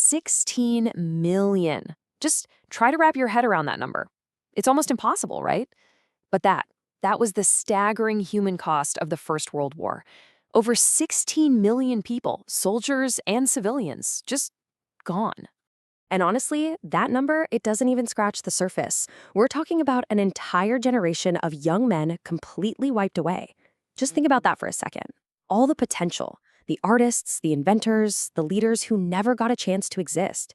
16 million. Just try to wrap your head around that number. It's almost impossible, right? But that was the staggering human cost of the First World War. Over 16 million people, soldiers and civilians, just gone. And honestly, that number, it doesn't even scratch the surface. We're talking about an entire generation of young men completely wiped away. Just think about that for a second. All the potential, the artists, the inventors, the leaders who never got a chance to exist.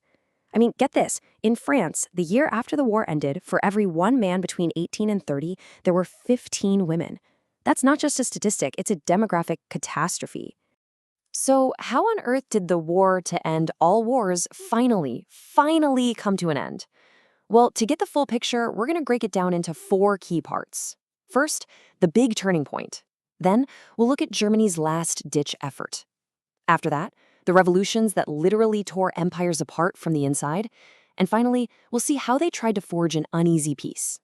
I mean, get this. In France, the year after the war ended, for every one man between 18 and 30, there were 15 women. That's not just a statistic, it's a demographic catastrophe. So how on earth did the war to end all wars finally come to an end? Well, to get the full picture, we're going to break it down into 4 key parts. First, the big turning point. Then, we'll look at Germany's last-ditch effort. After that, the revolutions that literally tore empires apart from the inside. And finally, we'll see how they tried to forge an uneasy peace.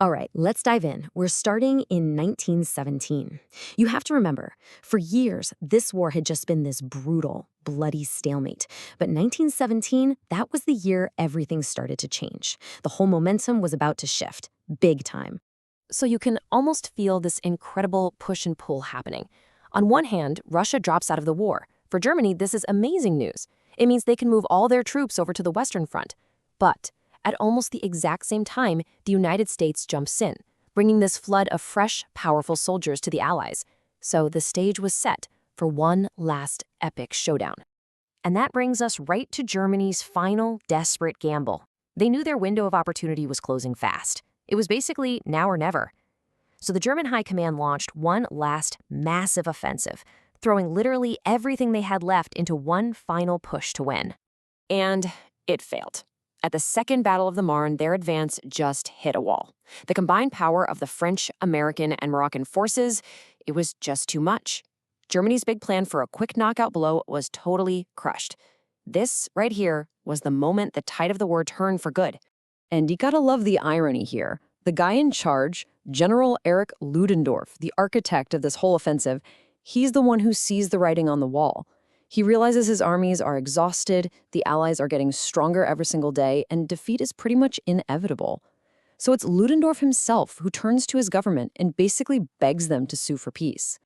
All right, let's dive in. We're starting in 1917. You have to remember, for years, this war had just been this brutal, bloody stalemate. But 1917, that was the year everything started to change. The whole momentum was about to shift, big time. So you can almost feel this incredible push and pull happening. On one hand, Russia drops out of the war. For Germany, this is amazing news. It means they can move all their troops over to the Western Front. But at almost the exact same time, the United States jumps in, bringing this flood of fresh, powerful soldiers to the Allies. So the stage was set for one last epic showdown. And that brings us right to Germany's final, desperate gamble. They knew their window of opportunity was closing fast. It was basically now or never. So the German High Command launched one last massive offensive, throwing literally everything they had left into one final push to win. And it failed. At the Second Battle of the Marne, their advance just hit a wall. The combined power of the French, American, and Moroccan forces, it was just too much. Germany's big plan for a quick knockout blow was totally crushed. This, right here, was the moment the tide of the war turned for good. And you gotta love the irony here. The guy in charge, General Erich Ludendorff, the architect of this whole offensive, he's the one who sees the writing on the wall. He realizes his armies are exhausted, the Allies are getting stronger every single day, and defeat is pretty much inevitable. So it's Ludendorff himself who turns to his government and basically begs them to sue for peace.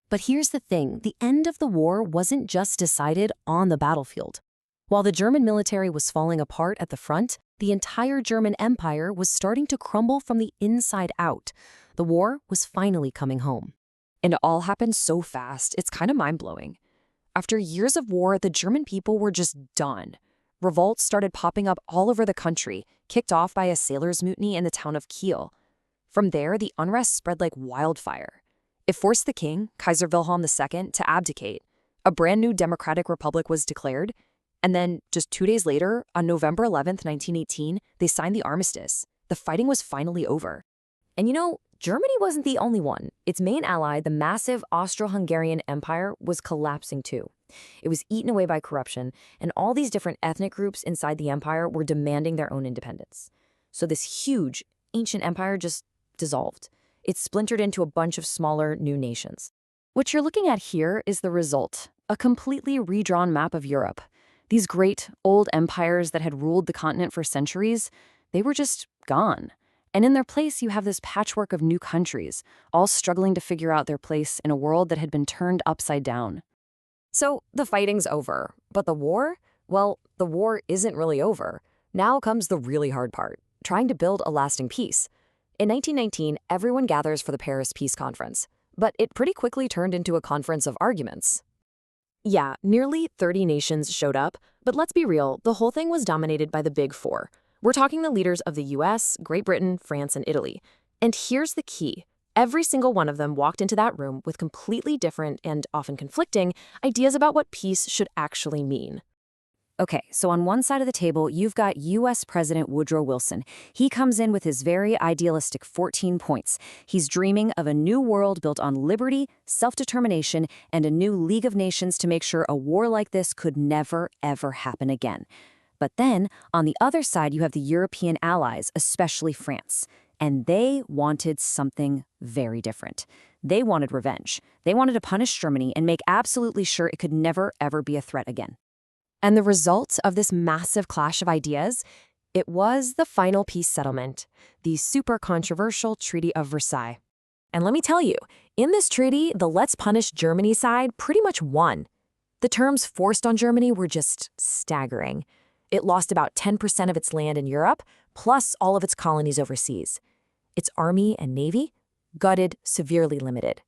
But here's the thing, the end of the war wasn't just decided on the battlefield. While the German military was falling apart at the front, the entire German Empire was starting to crumble from the inside out. The war was finally coming home. And it all happened so fast, it's kind of mind-blowing. After years of war, the German people were just done. Revolts started popping up all over the country, kicked off by a sailors' mutiny in the town of Kiel. From there, the unrest spread like wildfire. It forced the king, Kaiser Wilhelm II, to abdicate. A brand new democratic republic was declared. And then, just 2 days later, on November 11th, 1918, they signed the armistice. The fighting was finally over. And you know, Germany wasn't the only one. Its main ally, the massive Austro-Hungarian Empire, was collapsing too. It was eaten away by corruption, and all these different ethnic groups inside the empire were demanding their own independence. So this huge, ancient empire just dissolved. It splintered into a bunch of smaller, new nations. What you're looking at here is the result, a completely redrawn map of Europe. These great, old empires that had ruled the continent for centuries, they were just gone. And in their place, you have this patchwork of new countries, all struggling to figure out their place in a world that had been turned upside down. So the fighting's over, but the war? Well, the war isn't really over. Now comes the really hard part, trying to build a lasting peace. In 1919, everyone gathers for the Paris Peace Conference, but it pretty quickly turned into a conference of arguments. Yeah, nearly 30 nations showed up, but let's be real, the whole thing was dominated by the Big Four. We're talking the leaders of the US, Great Britain, France, and Italy. And here's the key. Every single one of them walked into that room with completely different and often conflicting ideas about what peace should actually mean. Okay, so on one side of the table, you've got US President Woodrow Wilson. He comes in with his very idealistic 14 points. He's dreaming of a new world built on liberty, self-determination, and a new League of Nations to make sure a war like this could never, ever happen again. But then, on the other side, you have the European allies, especially France. And they wanted something very different. They wanted revenge. They wanted to punish Germany and make absolutely sure it could never, ever be a threat again. And the result of this massive clash of ideas, it was the final peace settlement, the super controversial Treaty of Versailles. And let me tell you, in this treaty, the let's punish Germany side pretty much won. The terms forced on Germany were just staggering. It lost about 10% of its land in Europe, plus all of its colonies overseas. Its army and navy, gutted, severely limited.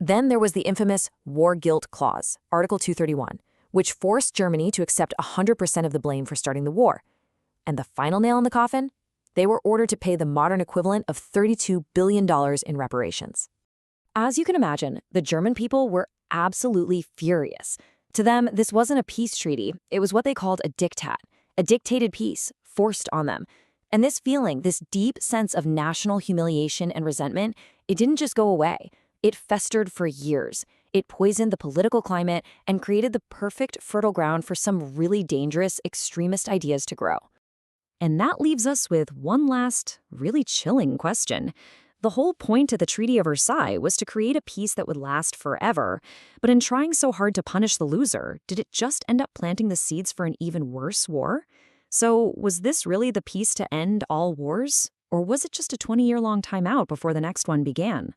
Then there was the infamous War Guilt Clause, Article 231, which forced Germany to accept 100% of the blame for starting the war. And the final nail in the coffin? They were ordered to pay the modern equivalent of $32 billion in reparations. As you can imagine, the German people were absolutely furious. To them, this wasn't a peace treaty. It was what they called a diktat, a dictated peace forced on them. And this feeling, this deep sense of national humiliation and resentment, it didn't just go away. It festered for years. It poisoned the political climate and created the perfect fertile ground for some really dangerous extremist ideas to grow. And that leaves us with one last, really chilling question. The whole point of the Treaty of Versailles was to create a peace that would last forever. But in trying so hard to punish the loser, did it just end up planting the seeds for an even worse war? So was this really the peace to end all wars? Or was it just a 20-year-long timeout before the next one began?